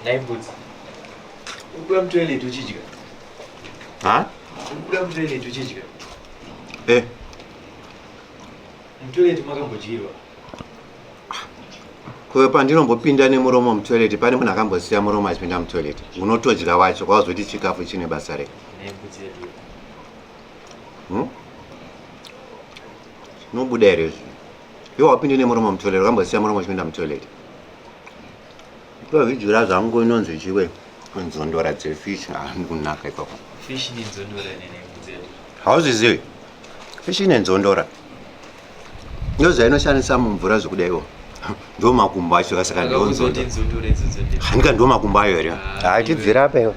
Neighbors. Ukula mtwele tuchichika. Ha? Ukula mtwele tuchichika. Mtwele tumakambochirwa. Kuwe pandinombopinda nemuromo mutoilet pane munhu akambosiya muromo achipinda mutoilet unotodya wacho kwazoti chikafu chine basa rei. Neighbors yedu. Nobuda here izvi iwe wapinde nemuromo mutoilet wakambosiya muromo uchipinda mutoilet. Kuzvidyira zvangu inonzi chiwe nzondora dzefish kunaka ikoko. Fish nenzondora neneighbors yedu. Hauzizivi fish nenzondora ndoziva inoshandisa mumvura zvokudaiwo ndo makumbo acho kasaka Akakuzoti nzondora idzodzo. handika ndo makumbo ayo here. Hai tibvira apa iwe.